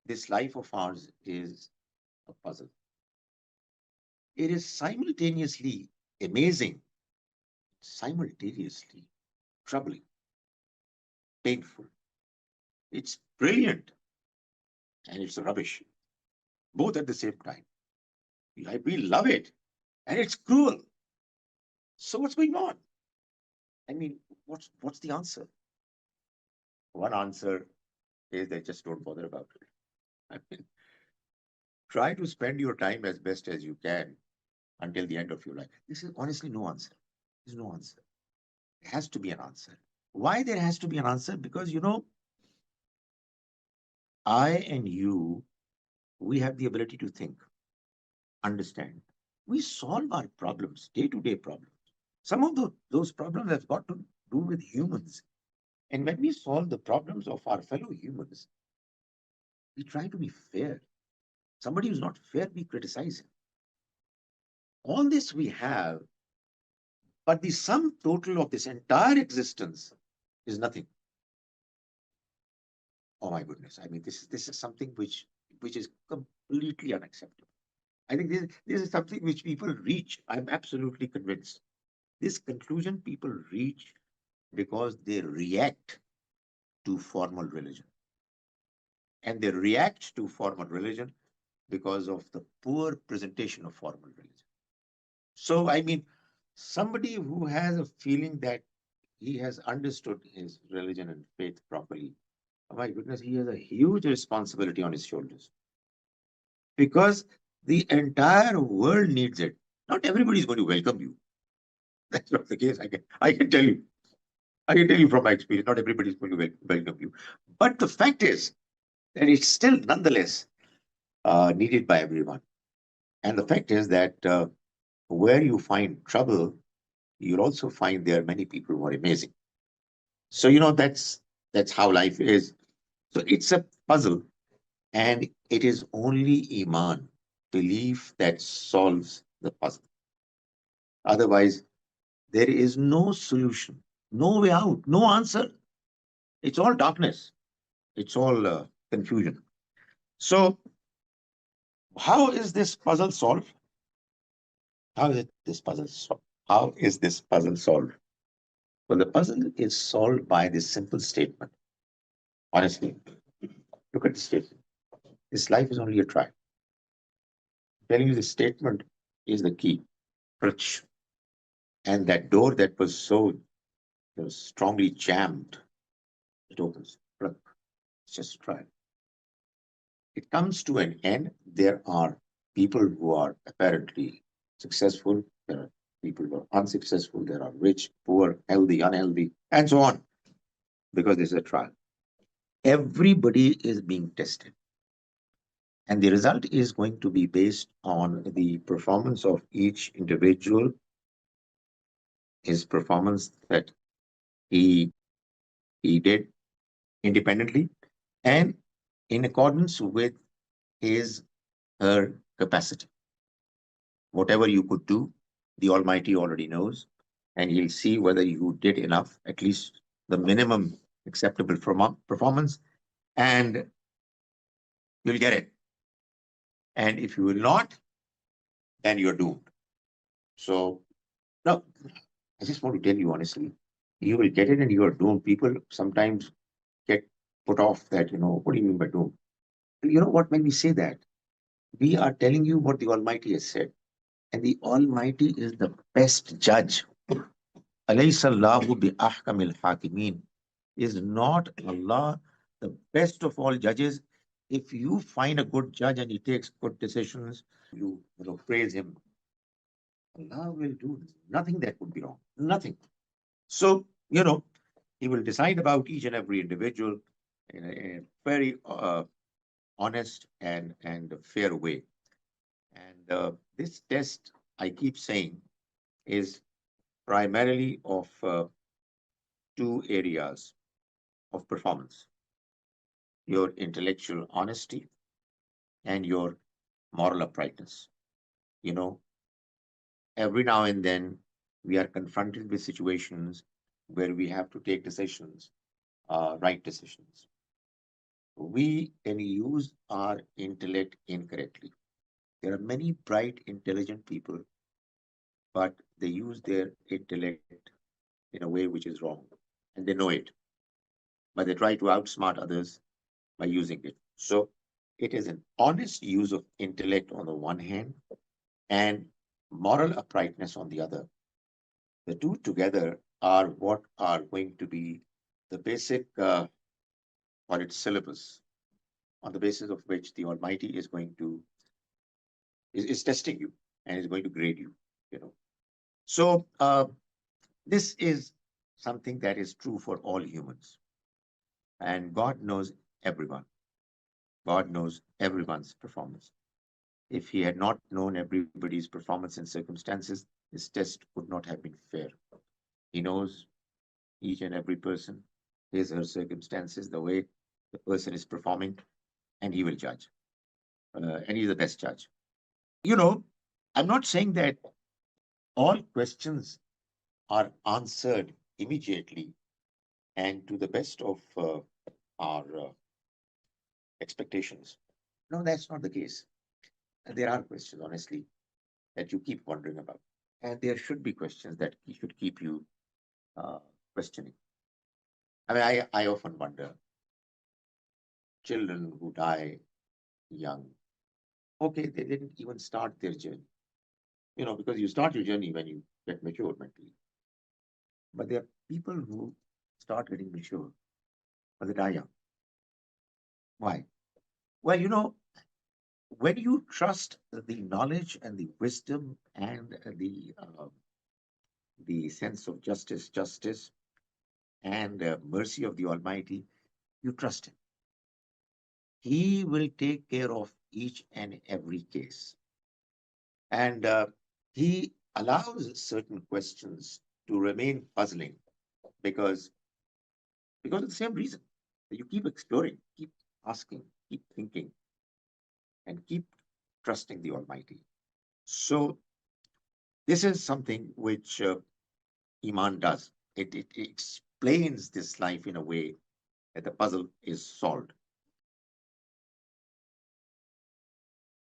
This life of ours is a puzzle. It is simultaneously amazing, simultaneously troubling, painful. It's brilliant and it's rubbish, both at the same time. We love it and it's cruel. So what's going on? I mean, what's the answer? One answer is that just don't bother about it. I mean, try to spend your time as best as you can until the end of your life. This is honestly no answer. There's no answer. There has to be an answer. Why there has to be an answer? Because, I and you, we have the ability to think, understand. We solve our problems, day to day problems. Some of those problems have got to do with humans. And when we solve the problems of our fellow humans, we try to be fair. Somebody who's not fair, we criticize him. All this we have, but the sum total of this entire existence is nothing. Oh my goodness! I mean, this is something which is completely unacceptable. I think this is something which people reach. I'm absolutely convinced. This conclusion people reach because they react to formal religion, and they react to formal religion because of the poor presentation of formal religion. So, I mean, somebody who has a feeling that he has understood his religion and faith properly, oh my goodness, he has a huge responsibility on his shoulders because the entire world needs it. Not everybody is going to welcome you. That's not the case. I can tell you. I can tell you from my experience, not everybody is going to welcome you. But the fact is that it's still nonetheless needed by everyone. And the fact is that where you find trouble, you'll also find there are many people who are amazing. So that's how life is. So it's a puzzle, and it is only iman, belief, that solves the puzzle. Otherwise, there is no solution, no way out, no answer. It's all darkness. It's all confusion. So how is this puzzle solved? How is this puzzle solved? How is this puzzle solved? Well, the puzzle is solved by this simple statement. Honestly, look at the statement. This life is only a trial. Telling you this statement is the key. Crutch. And that door that was so strongly jammed, it opens. Plunk. It's just a trial. It comes to an end. There are people who are apparently successful. There are people who are unsuccessful. There are rich, poor, healthy, unhealthy, and so on, because this is a trial. Everybody is being tested. And the result is going to be based on the performance of each individual, his performance that he he did independently and in accordance with his her capacity. Whatever you could do, the Almighty already knows, and He'll see whether you did enough, at least the minimum acceptable performance, and you'll get it. And if you will not, then you're doomed. So, now, I just want to tell you honestly, you will get it and you are doomed. People sometimes get put off that, what do you mean by doomed? You know what, when we say that, we are telling you what the Almighty has said. And the Almighty is the best judge. Alaysallahu bi ahkamil hakimin. Is not Allah the best of all judges? If you find a good judge and he takes good decisions, you praise him, Allah will do nothing that would be wrong. Nothing. So, he will decide about each and every individual in a very honest and fair way. And this test, I keep saying, is primarily of two areas of performance: your intellectual honesty and your moral uprightness. You know, every now and then we are confronted with situations where we have to take decisions, right decisions. we can use our intellect incorrectly. There are many bright, intelligent people, but they use their intellect in a way which is wrong, and they know it, but they try to outsmart others by using it. So it is an honest use of intellect on the one hand and moral uprightness on the other. The two together are what are going to be the basic, or its syllabus, on the basis of which the Almighty is going to is testing you and is going to grade you. You know. So this is something that is true for all humans, and God knows everyone. God knows everyone's performance. If he had not known everybody's performance and circumstances, his test would not have been fair. He knows each and every person, his or her circumstances, the way the person is performing, and he will judge. And he's the best judge. You know, I'm not saying that all questions are answered immediately and to the best of our expectations. No, that's not the case. There are questions, honestly, that you keep wondering about. And there should be questions that should keep you uh, questioning. I mean, I often wonder children who die young, okay, they didn't even start their journey, because you start your journey when you get mature mentally. But there are people who start getting mature, but they die young. Why? Well, when you trust the knowledge and the wisdom and the sense of justice and mercy of the Almighty, you trust Him. He will take care of each and every case. And He allows certain questions to remain puzzling because because of the same reason. You keep exploring, keep asking, keep thinking, and keep trusting the Almighty. So this is something which Iman does. It explains this life in a way that the puzzle is solved.